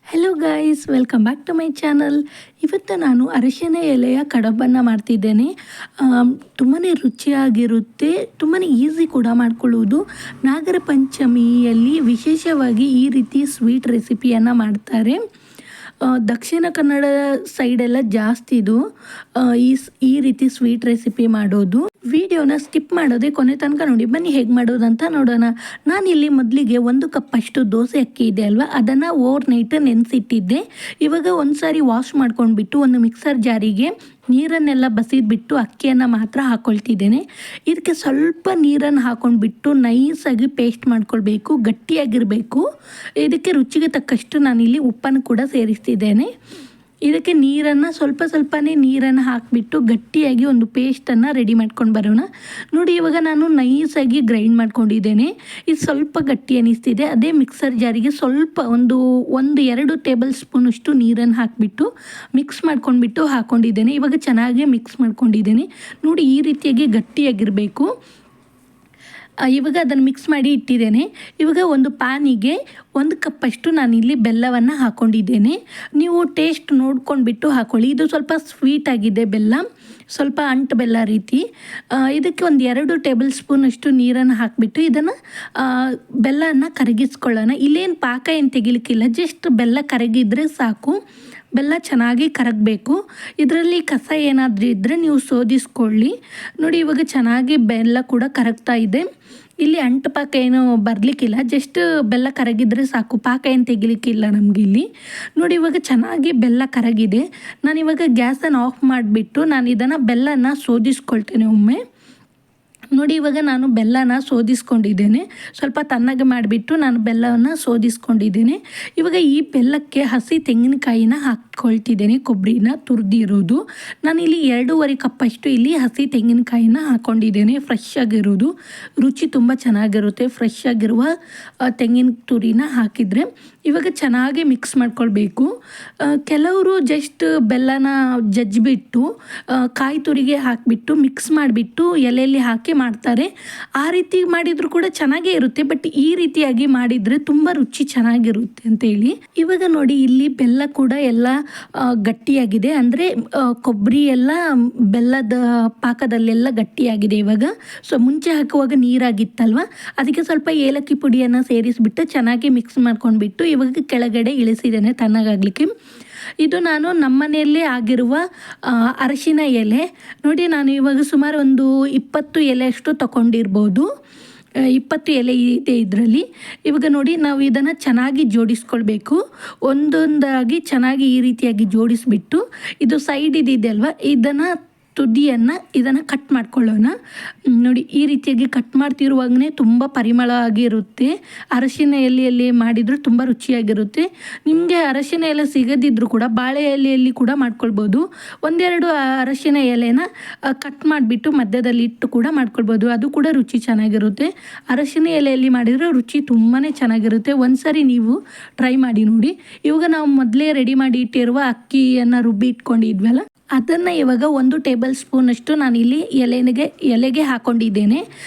Hello guys, welcome back to my channel. ಇವತ್ತು ನಾನು ಅರಿಶಿನ ಎಲೆಯ ಕಡಬನ್ನು ಮಾಡ್ತಿದ್ದೇನೆ. ತುಂಬಾ ರುಚಿಯಾಗಿರುತ್ತೆ, ತುಂಬಾ ಈಸಿ ಕೂಡ ಮಾಡ್ಕೊಳ್ಳುವುದು. ನಾಗರ ಪಂಚಮಿಯಲ್ಲಿ ವಿಶೇಷವಾಗಿ ಈ ರೀತಿ ಸ್ವೀಟ್ ರೆಸಿಪಿಯನ್ನು ಮಾಡ್ತಾರೆ. ದಕ್ಷಿಣ ಕನ್ನಡ ಸೈಡೆಲ್ಲ ಜಾಸ್ತಿ ಇದು ಈ ರೀತಿ ಸ್ವೀಟ್ ರೆಸಿಪಿ ಮಾಡೋದು. ವಿಡಿಯೋನ ಸ್ಕಿಪ್ ಮಾಡೋದೇ ಕೊನೆ ತನಕ ನೋಡಿ. ಬನ್ನಿ ಹೇಗೆ ಮಾಡೋದಂತ ನೋಡೋಣ. ನಾನಿಲ್ಲಿ ಮೊದಲಿಗೆ 1 ಕಪ್ ಅಷ್ಟು ದೋಸೆ ಅಕ್ಕಿ ಇದೆ ಅಲ್ವಾ, ಅದನ್ನು ಓವರ್ ನೈಟ್ ನೆನೆಸಿಟ್ಟಿದ್ದೆ. ಇವಾಗ ಒಂದು ಸಾರಿ ವಾಶ್ ಮಾಡ್ಕೊಂಡ್ಬಿಟ್ಟು ಒಂದು ಮಿಕ್ಸರ್ ಜಾರಿಗೆ ನೀರನ್ನೆಲ್ಲ ಬಸಿದ್ಬಿಟ್ಟು ಅಕ್ಕಿಯನ್ನು ಮಾತ್ರ ಹಾಕ್ಕೊಳ್ತಿದ್ದೇನೆ. ಇದಕ್ಕೆ ಸ್ವಲ್ಪ ನೀರನ್ನು ಹಾಕ್ಕೊಂಡ್ಬಿಟ್ಟು ನೈಸಾಗಿ ಪೇಸ್ಟ್ ಮಾಡ್ಕೊಳ್ಬೇಕು, ಗಟ್ಟಿಯಾಗಿರಬೇಕು. ಇದಕ್ಕೆ ರುಚಿಗೆ ತಕ್ಕಷ್ಟು ನಾನಿಲ್ಲಿ ಉಪ್ಪನ್ನು ಕೂಡ ಸೇರಿಸ್ತಿದ್ದೇನೆ. ಇದಕ್ಕೆ ನೀರನ್ನು ಸ್ವಲ್ಪನೇ ನೀರನ್ನು ಹಾಕಿಬಿಟ್ಟು ಗಟ್ಟಿಯಾಗಿ ಒಂದು ಪೇಸ್ಟನ್ನು ರೆಡಿ ಮಾಡ್ಕೊಂಡು ಬರೋಣ. ನೋಡಿ, ಇವಾಗ ನಾನು ನೈಸಾಗಿ ಗ್ರೈಂಡ್ ಮಾಡ್ಕೊಂಡಿದ್ದೇನೆ. ಇದು ಸ್ವಲ್ಪ ಗಟ್ಟಿ ಅನ್ನಿಸ್ತಿದೆ. ಅದೇ ಮಿಕ್ಸರ್ ಜಾರಿಗೆ ಸ್ವಲ್ಪ ಒಂದು 2 ಟೇಬಲ್ ಸ್ಪೂನಷ್ಟು ನೀರನ್ನು ಹಾಕಿಬಿಟ್ಟು ಮಿಕ್ಸ್ ಮಾಡ್ಕೊಂಡ್ಬಿಟ್ಟು ಹಾಕ್ಕೊಂಡಿದ್ದೇನೆ. ಇವಾಗ ಚೆನ್ನಾಗಿ ಮಿಕ್ಸ್ ಮಾಡ್ಕೊಂಡಿದ್ದೇನೆ. ನೋಡಿ, ಈ ರೀತಿಯಾಗಿ ಗಟ್ಟಿಯಾಗಿರಬೇಕು. ಇವಾಗ ಅದನ್ನು ಮಿಕ್ಸ್ ಮಾಡಿ ಇಟ್ಟಿದ್ದೇನೆ. ಇವಾಗ ಒಂದು ಪ್ಯಾನಿಗೆ 1 ಕಪ್ಪಷ್ಟು ನಾನಿಲ್ಲಿ ಬೆಲ್ಲವನ್ನು ಹಾಕ್ಕೊಂಡಿದ್ದೇನೆ. ನೀವು ಟೇಸ್ಟ್ ನೋಡ್ಕೊಂಡ್ಬಿಟ್ಟು ಹಾಕ್ಕೊಳ್ಳಿ. ಇದು ಸ್ವಲ್ಪ ಸ್ವೀಟ್ ಆಗಿದೆ ಬೆಲ್ಲ, ಸ್ವಲ್ಪ ಅಂಟು ಬೆಲ್ಲ ರೀತಿ. ಇದಕ್ಕೆ ಒಂದು 2 ಟೇಬಲ್ ಸ್ಪೂನಷ್ಟು ನೀರನ್ನು ಹಾಕಿಬಿಟ್ಟು ಇದನ್ನು ಬೆಲ್ಲವನ್ನು ಕರಗಿಸ್ಕೊಳ್ಳೋಣ. ಇಲ್ಲೇನು ಪಾಕ ಏನು ತೆಗಿಲಿಕ್ಕಿಲ್ಲ, ಜಸ್ಟ್ ಬೆಲ್ಲ ಕರಗಿದ್ರೆ ಸಾಕು. ಬೆಲ್ಲ ಚೆನ್ನಾಗಿ ಕರಗಬೇಕು. ಇದರಲ್ಲಿ ಕಸ ಏನಾದರೂ ಇದ್ದರೆ ನೀವು ಸೋದಿಸ್ಕೊಳ್ಳಿ. ನೋಡಿ, ಇವಾಗ ಚೆನ್ನಾಗಿ ಬೆಲ್ಲ ಕೂಡ ಕರಗ್ತಾ ಇದೆ. ಇಲ್ಲಿ ಅಂಟು ಪಾಕ ಏನು ಬರಲಿಕ್ಕಿಲ್ಲ, ಜಸ್ಟ್ ಬೆಲ್ಲ ಕರಗಿದ್ರೆ ಸಾಕು, ಪಾಕ ಏನು ತೆಗಿಲಿಕ್ಕಿಲ್ಲ ನಮಗಿಲ್ಲಿ. ನೋಡಿ, ಇವಾಗ ಚೆನ್ನಾಗಿ ಬೆಲ್ಲ ಕರಗಿದೆ. ನಾನಿವಾಗ ಗ್ಯಾಸನ್ನು ಆಫ್ ಮಾಡಿಬಿಟ್ಟು ನಾನು ಇದನ್ನು ಬೆಲ್ಲನ ಸೋದಿಸ್ಕೊಳ್ತೇನೆ ಒಮ್ಮೆ. ನೋಡಿ, ಇವಾಗ ನಾನು ಬೆಲ್ಲನ ಸೋದಿಸ್ಕೊಂಡಿದ್ದೇನೆ. ಸ್ವಲ್ಪ ತಣ್ಣಗೆ ಮಾಡಿಬಿಟ್ಟು ನಾನು ಬೆಲ್ಲವನ್ನು ಸೋದಿಸ್ಕೊಂಡಿದ್ದೇನೆ. ಇವಾಗ ಈ ಬೆಲ್ಲಕ್ಕೆ ಹಸಿ ತೆಂಗಿನಕಾಯಿನ ಹಾಕ್ಕೊಳ್ತಿದ್ದೇನೆ, ಕೊಬ್ಬರಿನ ತುರಿದಿರೋದು. ನಾನಿಲ್ಲಿ 2.5 ಕಪ್ಪಷ್ಟು ಇಲ್ಲಿ ಹಸಿ ತೆಂಗಿನಕಾಯಿನ ಹಾಕ್ಕೊಂಡಿದ್ದೇನೆ. ಫ್ರೆಶ್ ಆಗಿರೋದು, ರುಚಿ ತುಂಬ ಚೆನ್ನಾಗಿರುತ್ತೆ ಫ್ರೆಶ್ ಆಗಿರುವ ತೆಂಗಿನ ತುರಿನ ಹಾಕಿದರೆ. ಇವಾಗ ಚೆನ್ನಾಗಿ ಮಿಕ್ಸ್ ಮಾಡ್ಕೊಳ್ಬೇಕು. ಕೆಲವರು ಜಸ್ಟ್ ಬೆಲ್ಲನ ಜಜ್ಜಿಬಿಟ್ಟು ಕಾಯಿ ತುರಿಗೆ ಹಾಕಿಬಿಟ್ಟು ಮಿಕ್ಸ್ ಮಾಡಿಬಿಟ್ಟು ಎಲೆಯಲ್ಲಿ ಹಾಕಿ ಮಾಡ್ತಾರೆ. ಆ ರೀತಿ ಮಾಡಿದರೂ ಕೂಡ ಚೆನ್ನಾಗೇ ಇರುತ್ತೆ, ಬಟ್ ಈ ರೀತಿಯಾಗಿ ಮಾಡಿದರೆ ತುಂಬ ರುಚಿ ಚೆನ್ನಾಗಿರುತ್ತೆ ಅಂತೇಳಿ. ಇವಾಗ ನೋಡಿ, ಇಲ್ಲಿ ಬೆಲ್ಲ ಕೂಡ ಎಲ್ಲ ಗಟ್ಟಿಯಾಗಿದೆ, ಅಂದರೆ ಕೊಬ್ಬರಿ ಎಲ್ಲ ಬೆಲ್ಲದ ಪಾಕದಲ್ಲೆಲ್ಲ ಗಟ್ಟಿಯಾಗಿದೆ ಇವಾಗ. ಸೊ ಮುಂಚೆ ಹಾಕುವಾಗ ನೀರಾಗಿತ್ತಲ್ವ, ಅದಕ್ಕೆ ಸ್ವಲ್ಪ ಏಲಕ್ಕಿ ಪುಡಿಯನ್ನು ಸೇರಿಸಿಬಿಟ್ಟು ಚೆನ್ನಾಗಿ ಮಿಕ್ಸ್ ಮಾಡ್ಕೊಂಡ್ಬಿಟ್ಟು ಇವಾಗ ಕೆಳಗಡೆ ಇಳಿಸಿದ್ದೇನೆ ತಣ್ಣಗಾಗಲಿಕ್ಕೆ. ಇದು ನಾನು ನಮ್ಮನೆಯಲ್ಲೇ ಆಗಿರುವ ಅರಿಶಿನ ಎಲೆ. ನೋಡಿ, ನಾನು ಇವಾಗ ಸುಮಾರು ಒಂದು 20 ಎಲೆಯಷ್ಟು ತಗೊಂಡಿರ್ಬೋದು. 20 ಎಲೆ ಇದೆ ಇದರಲ್ಲಿ. ಇವಾಗ ನೋಡಿ, ನಾವು ಇದನ್ನು ಚೆನ್ನಾಗಿ ಜೋಡಿಸ್ಕೊಳ್ಬೇಕು. ಒಂದೊಂದಾಗಿ ಚೆನ್ನಾಗಿ ಈ ರೀತಿಯಾಗಿ ಜೋಡಿಸ್ಬಿಟ್ಟು ಇದು ಸೈಡ್ ಇದೆ ಅಲ್ವಾ, ಇದನ್ನು ಕಟ್ ಮಾಡ್ಕೊಳ್ಳೋಣ. ನೋಡಿ, ಈ ರೀತಿಯಾಗಿ ಕಟ್ ಮಾಡ್ತಿರುವಾಗಲೇ ತುಂಬ ಪರಿಮಳ ಆಗಿರುತ್ತೆ. ಅರಶಿನ ಎಲೆಯಲ್ಲಿ ಮಾಡಿದರೂ ತುಂಬ ರುಚಿಯಾಗಿರುತ್ತೆ. ನಿಮಗೆ ಅರಶಿನ ಎಲೆ ಸಿಗದಿದ್ದರೂ ಕೂಡ ಬಾಳೆ ಎಲೆಯಲ್ಲಿ ಕೂಡ ಮಾಡ್ಕೊಳ್ಬೋದು. 1-2 ಅರಶಿನ ಎಲೆನ ಕಟ್ ಮಾಡಿಬಿಟ್ಟು ಮಧ್ಯದಲ್ಲಿ ಇಟ್ಟು ಕೂಡ ಮಾಡ್ಕೊಳ್ಬೋದು, ಅದು ಕೂಡ ರುಚಿ ಚೆನ್ನಾಗಿರುತ್ತೆ. ಅರಶಿನ ಎಲೆಯಲ್ಲಿ ಮಾಡಿದರೆ ರುಚಿ ತುಂಬಾ ಚೆನ್ನಾಗಿರುತ್ತೆ. ಒಂದ್ಸರಿ ನೀವು ಟ್ರೈ ಮಾಡಿ ನೋಡಿ. ಇವಾಗ ನಾವು ಮೊದಲೇ ರೆಡಿ ಮಾಡಿ ಇಟ್ಟಿರುವ ಅಕ್ಕಿಯನ್ನು ರುಬ್ಬಿ ಇಟ್ಕೊಂಡಿದ್ವಲ್ಲ, ಅದನ್ನು ಇವಾಗ 1 ಟೇಬಲ್ ಸ್ಪೂನಷ್ಟು ನಾನಿಲ್ಲಿ ಎಲೆಗೆ ಹಾಕ್ಕೊಂಡಿದ್ದೇನೆ.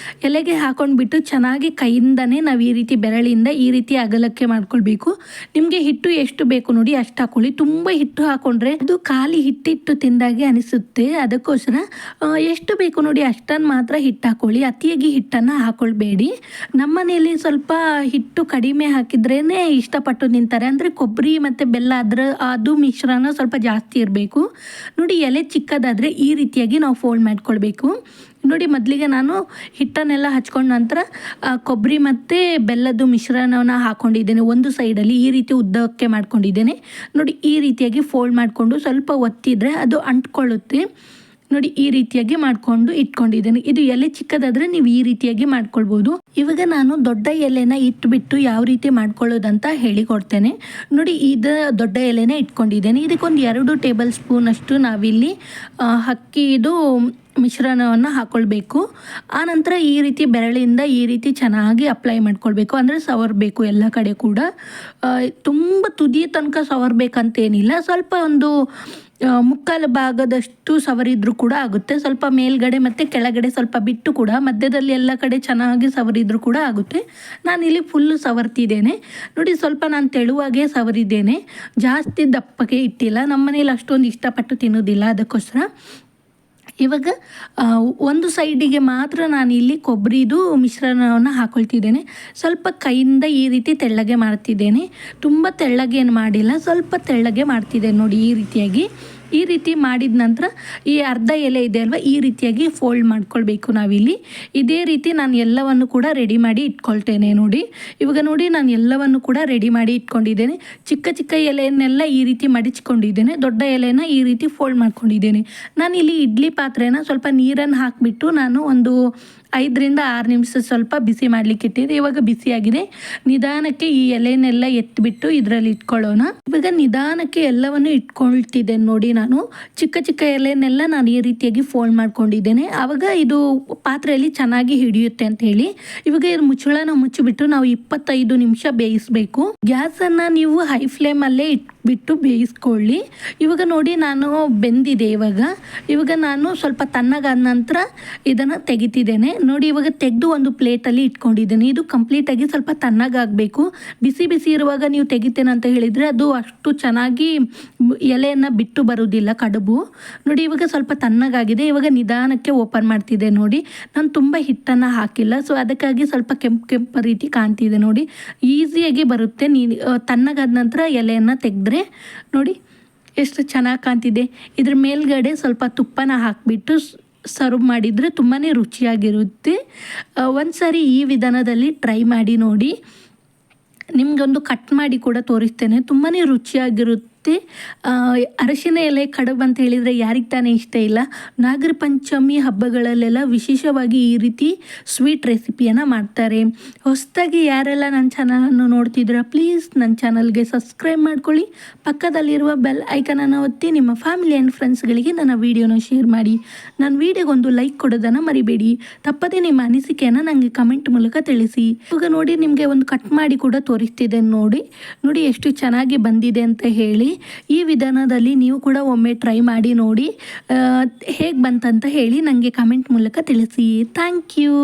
ಎಲೆಗೆ ಹಾಕ್ಕೊಂಡ್ಬಿಟ್ಟು ಚೆನ್ನಾಗಿ ಕೈಯಿಂದನೇ ನಾವು ಈ ರೀತಿ ಬೆರಳಿಂದ ಈ ರೀತಿ ಅಗಲಕ್ಕೆ ಮಾಡ್ಕೊಳ್ಬೇಕು. ನಿಮಗೆ ಹಿಟ್ಟು ಎಷ್ಟು ಬೇಕು ನೋಡಿ ಅಷ್ಟು ಹಾಕ್ಕೊಳ್ಳಿ. ತುಂಬ ಹಿಟ್ಟು ಹಾಕ್ಕೊಂಡ್ರೆ ಅದು ಖಾಲಿ ಹಿಟ್ಟಿಟ್ಟು ತಿಂದಾಗೆ ಅನಿಸುತ್ತೆ. ಅದಕ್ಕೋಸ್ಕರ ಎಷ್ಟು ಬೇಕು ನೋಡಿ ಅಷ್ಟನ್ನು ಮಾತ್ರ ಹಿಟ್ಟು ಹಾಕ್ಕೊಳ್ಳಿ. ಅತಿಯಾಗಿ ಹಿಟ್ಟನ್ನು ಹಾಕ್ಕೊಳ್ಬೇಡಿ. ನಮ್ಮ ಮನೆಯಲ್ಲಿ ಸ್ವಲ್ಪ ಹಿಟ್ಟು ಕಡಿಮೆ ಹಾಕಿದ್ರೇ ಇಷ್ಟಪಟ್ಟು ತಿಂತಾರೆ. ಅಂದರೆ ಕೊಬ್ಬರಿ ಮತ್ತು ಬೆಲ್ಲ ಅದು ಮಿಶ್ರಣ ಸ್ವಲ್ಪ ಜಾಸ್ತಿ ಇರಬೇಕು. ನೋಡಿ, ಎಲೆ ಚಿಕ್ಕದಾದರೆ ಈ ರೀತಿಯಾಗಿ ನಾವು ಫೋಲ್ಡ್ ಮಾಡ್ಕೊಳ್ಬೇಕು. ನೋಡಿ, ಮೊದಲಿಗೆ ನಾನು ಹಿಟ್ಟನ್ನೆಲ್ಲ ಹಚ್ಕೊಂಡ ನಂತರ ಕೊಬ್ಬರಿ ಮತ್ತು ಬೆಲ್ಲದ ಮಿಶ್ರಣವನ್ನು ಹಾಕ್ಕೊಂಡಿದ್ದೇನೆ. ಒಂದು ಸೈಡಲ್ಲಿ ಈ ರೀತಿ ಉದ್ದಕ್ಕೆ ಮಾಡ್ಕೊಂಡಿದ್ದೇನೆ. ನೋಡಿ, ಈ ರೀತಿಯಾಗಿ ಫೋಲ್ಡ್ ಮಾಡಿಕೊಂಡು ಸ್ವಲ್ಪ ಒತ್ತಿದರೆ ಅದು ಅಂಟ್ಕೊಳ್ಳುತ್ತೆ. ನೋಡಿ, ಈ ರೀತಿಯಾಗಿ ಮಾಡಿಕೊಂಡು ಇಟ್ಕೊಂಡಿದ್ದೇನೆ. ಇದು ಎಲೆ ಚಿಕ್ಕದಾದರೆ ನೀವು ಈ ರೀತಿಯಾಗಿ ಮಾಡ್ಕೊಳ್ಬೋದು. ಇವಾಗ ನಾನು ದೊಡ್ಡ ಎಲೆನ ಇಟ್ಬಿಟ್ಟು ಯಾವ ರೀತಿ ಮಾಡ್ಕೊಳ್ಳೋದಂತ ಹೇಳಿಕೊಡ್ತೇನೆ ನೋಡಿ. ಇದು ದೊಡ್ಡ ಎಲೆನ ಇಟ್ಕೊಂಡಿದ್ದೇನೆ. ಇದಕ್ಕೊಂದು 2 ಟೇಬಲ್ ಸ್ಪೂನಷ್ಟು ನಾವಿಲ್ಲಿ ಮಿಶ್ರಣವನ್ನು ಹಾಕ್ಕೊಳ್ಬೇಕು. ಆನಂತರ ಈ ರೀತಿ ಬೆರಳಿಂದ ಈ ರೀತಿ ಚೆನ್ನಾಗಿ ಅಪ್ಲೈ ಮಾಡ್ಕೊಳ್ಬೇಕು, ಅಂದರೆ ಸವರಬೇಕು ಎಲ್ಲ ಕಡೆ ಕೂಡ. ತುಂಬ ತುದಿಯ ತನಕ ಸವರಬೇಕಂತೇನಿಲ್ಲ, ಸ್ವಲ್ಪ ಒಂದು ಮುಕ್ಕಾಲು ಭಾಗದಷ್ಟು ಸವರಿದ್ರೂ ಕೂಡ ಆಗುತ್ತೆ. ಸ್ವಲ್ಪ ಮೇಲ್ಗಡೆ ಮತ್ತು ಕೆಳಗಡೆ ಸ್ವಲ್ಪ ಬಿಟ್ಟು ಕೂಡ ಮಧ್ಯದಲ್ಲಿ ಎಲ್ಲ ಕಡೆ ಚೆನ್ನಾಗಿ ಸವರಿದ್ರೂ ಕೂಡ ಆಗುತ್ತೆ. ನಾನಿಲ್ಲಿ ಫುಲ್ಲು ಸವರ್ತಿದ್ದೇನೆ ನೋಡಿ. ಸ್ವಲ್ಪ ನಾನು ತೆಳುವಾಗೇ ಸವರಿದ್ದೇನೆ, ಜಾಸ್ತಿ ದಪ್ಪಕ್ಕೆ ಇಟ್ಟಿಲ್ಲ. ನಮ್ಮ ಮನೇಲಿ ಅಷ್ಟೊಂದು ಇಷ್ಟಪಟ್ಟು ತಿನ್ನೋದಿಲ್ಲ, ಅದಕ್ಕೋಸ್ಕರ. ಇವಾಗ ಒಂದು ಸೈಡಿಗೆ ಮಾತ್ರ ನಾನು ಇಲ್ಲಿ ಕೊಬ್ಬರಿದು ಮಿಶ್ರಣವನ್ನು ಹಾಕ್ಕೊಳ್ತಿದ್ದೇನೆ. ಸ್ವಲ್ಪ ಕೈಯಿಂದ ಈ ರೀತಿ ತೆಳ್ಳಗೆ ಮಾಡ್ತಿದ್ದೇನೆ, ತುಂಬ ತೆಳ್ಳಗೆ ಏನು ಮಾಡಿಲ್ಲ, ಸ್ವಲ್ಪ ತೆಳ್ಳಗೆ ಮಾಡ್ತಿದ್ದೇನೆ ನೋಡಿ. ಈ ರೀತಿ ಮಾಡಿದ ನಂತರ ಈ ಅರ್ಧ ಎಲೆ ಇದೆ ಅಲ್ವಾ, ಈ ರೀತಿಯಾಗಿ ಫೋಲ್ಡ್ ಮಾಡ್ಕೊಳ್ಬೇಕು ನಾವಿಲ್ಲಿ. ಇದೇ ರೀತಿ ನಾನು ಎಲ್ಲವನ್ನು ಕೂಡ ರೆಡಿ ಮಾಡಿ ಇಟ್ಕೊಳ್ತೇನೆ ನೋಡಿ. ಇವಾಗ ನೋಡಿ, ನಾನು ಎಲ್ಲವನ್ನು ಕೂಡ ರೆಡಿ ಮಾಡಿ ಇಟ್ಕೊಂಡಿದ್ದೇನೆ. ಚಿಕ್ಕ ಚಿಕ್ಕ ಎಲೆಯನ್ನೆಲ್ಲ ಈ ರೀತಿ ಮಡಿಚ್ಕೊಂಡಿದ್ದೇನೆ, ದೊಡ್ಡ ಎಲೆನ ಈ ರೀತಿ ಫೋಲ್ಡ್ ಮಾಡ್ಕೊಂಡಿದ್ದೇನೆ. ನಾನಿಲ್ಲಿ ಇಡ್ಲಿ ಪಾತ್ರೆನ ಸ್ವಲ್ಪ ನೀರನ್ನು ಹಾಕಿಬಿಟ್ಟು ನಾನು ಒಂದು 5ರಿಂದ 6 ನಿಮಿಷ ಸ್ವಲ್ಪ ಬಿಸಿ ಮಾಡಲಿಕ್ಕೆ ಇಟ್ಟಿದ್ದೆ. ಇವಾಗ ಬಿಸಿಯಾಗಿದೆ. ನಿಧಾನಕ್ಕೆ ಈ ಎಲೆನೆಲ್ಲ ಎತ್ತಿಬಿಟ್ಟು ಇದರಲ್ಲಿ ಇಟ್ಕೊಳ್ಳೋಣ. ಇವಾಗ ನಿಧಾನಕ್ಕೆ ಎಲ್ಲವನ್ನು ಇಟ್ಕೊಳ್ತಿದ್ದೇನೆ ನೋಡಿ. ನಾನು ಚಿಕ್ಕ ಚಿಕ್ಕ ಎಲೆನೆಲ್ಲ ನಾನು ಈ ರೀತಿಯಾಗಿ ಫೋಲ್ಡ್ ಮಾಡ್ಕೊಂಡಿದ್ದೇನೆ, ಆವಾಗ ಇದು ಪಾತ್ರೆಯಲ್ಲಿ ಚೆನ್ನಾಗಿ ಹಿಡಿಯುತ್ತೆ ಅಂತ ಹೇಳಿ. ಇವಾಗ ಇದು ಮುಚ್ಚಳನ ಮುಚ್ಚಿಬಿಟ್ಟು ನಾವು 25 ನಿಮಿಷ ಬೇಯಿಸಬೇಕು. ಗ್ಯಾಸನ್ನು ನೀವು ಹೈ ಫ್ಲೇಮಲ್ಲೇ ಇಟ್ಬಿಟ್ಟು ಬೇಯಿಸ್ಕೊಳ್ಳಿ. ಇವಾಗ ನೋಡಿ, ನಾನು ಬೆಂದಿದೆ. ಇವಾಗ ನಾನು ಸ್ವಲ್ಪ ತಣ್ಣಗಾದ ನಂತರ ಇದನ್ನು ತೆಗಿತಿದ್ದೇನೆ ನೋಡಿ. ಇವಾಗ ತೆಗೆದು ಒಂದು ಪ್ಲೇಟಲ್ಲಿ ಇಟ್ಕೊಂಡಿದ್ದೇನೆ. ಇದು ಕಂಪ್ಲೀಟಾಗಿ ಸ್ವಲ್ಪ ತಣ್ಣಗಾಗಬೇಕು. ಬಿಸಿ ಬಿಸಿ ಇರುವಾಗ ನೀವು ತೆಗಿತೇನೆ ಅಂತ ಹೇಳಿದರೆ ಅದು ಅಷ್ಟು ಚೆನ್ನಾಗಿ ಎಲೆಯನ್ನು ಬಿಟ್ಟು ಬರುವುದಿಲ್ಲ, ಕಡುಬು ನೋಡಿ. ಇವಾಗ ಸ್ವಲ್ಪ ತಣ್ಣಗಾಗಿದೆ. ಇವಾಗ ನಿಧಾನಕ್ಕೆ ಓಪನ್ ಮಾಡ್ತಿದ್ದೆ ನೋಡಿ. ನಾನು ತುಂಬ ಹಿಟ್ಟನ್ನು ಹಾಕಿಲ್ಲ, ಸೊ ಅದಕ್ಕಾಗಿ ಸ್ವಲ್ಪ ಕೆಂಪು ರೀತಿ ಕಾಣ್ತಿದೆ ನೋಡಿ. ಈಸಿಯಾಗಿ ಬರುತ್ತೆ. ತಣ್ಣಗಾದ ನಂತರ ಎಲೆಯನ್ನು ತೆಗೆದ್ರೆ ನೋಡಿ ಎಷ್ಟು ಚೆನ್ನಾಗಿ ಕಾಣ್ತಿದೆ. ಇದ್ರ ಮೇಲ್ಗಡೆ ಸ್ವಲ್ಪ ತುಪ್ಪನ ಹಾಕಿಬಿಟ್ಟು ಸರ್ವ್ ಮಾಡಿದರೆ ತುಂಬಾ ರುಚಿಯಾಗಿರುತ್ತೆ. ಒಂದು ಸಾರಿ ಈ ವಿಧಾನದಲ್ಲಿ ಟ್ರೈ ಮಾಡಿ ನೋಡಿ. ನಿಮಗೊಂದು ಕಟ್ ಮಾಡಿ ಕೂಡ ತೋರಿಸ್ತೇನೆ, ತುಂಬಾ ರುಚಿಯಾಗಿರುತ್ತೆ. ಅರಶಿನ ಎಲೆ ಕಡುಬು ಅಂತ ಹೇಳಿದರೆ ಯಾರಿಗೆ ತಾನೇ ಇಷ್ಟ ಇಲ್ಲ. ನಾಗರ ಪಂಚಮಿ ಹಬ್ಬಗಳಲ್ಲೆಲ್ಲ ವಿಶೇಷವಾಗಿ ಈ ರೀತಿ ಸ್ವೀಟ್ ರೆಸಿಪಿಯನ್ನು ಮಾಡ್ತಾರೆ. ಹೊಸದಾಗಿ ಯಾರೆಲ್ಲ ನನ್ನ ಚಾನಲನ್ನು ನೋಡ್ತಿದ್ದೀರಾ, ಪ್ಲೀಸ್ ನನ್ನ ಚಾನಲ್ಗೆ ಸಬ್ಸ್ಕ್ರೈಬ್ ಮಾಡ್ಕೊಳ್ಳಿ. ಪಕ್ಕದಲ್ಲಿರುವ ಬೆಲ್ ಐಕನನ್ನು ಒತ್ತಿ ನಿಮ್ಮ ಫ್ಯಾಮಿಲಿ ಆ್ಯಂಡ್ ಫ್ರೆಂಡ್ಸ್ಗಳಿಗೆ ನನ್ನ ವೀಡಿಯೋನ ಶೇರ್ ಮಾಡಿ. ನನ್ನ ವೀಡಿಯೋಗೊಂದು ಲೈಕ್ ಕೊಡೋದನ್ನು ಮರಿಬೇಡಿ. ತಪ್ಪದೇ ನಿಮ್ಮ ಅನಿಸಿಕೆಯನ್ನು ನನಗೆ ಕಮೆಂಟ್ ಮೂಲಕ ತಿಳಿಸಿ. ಇವಾಗ ನೋಡಿ, ನಿಮಗೆ ಒಂದು ಕಟ್ ಮಾಡಿ ಕೂಡ ತೋರಿಸ್ತಿದೆ ನೋಡಿ ಎಷ್ಟು ಚೆನ್ನಾಗಿ ಬಂದಿದೆ ಅಂತ ಹೇಳಿ. ಈ ವಿಧಾನದಲ್ಲಿ ನೀವು ಕೂಡ ಒಮ್ಮೆ ಟ್ರೈ ಮಾಡಿ ನೋಡಿ. ಹೇಗೆ ಬಂತಂತ ಹೇಳಿ ನನಗೆ ಕಮೆಂಟ್ ಮೂಲಕ ತಿಳಿಸಿ. Thank you.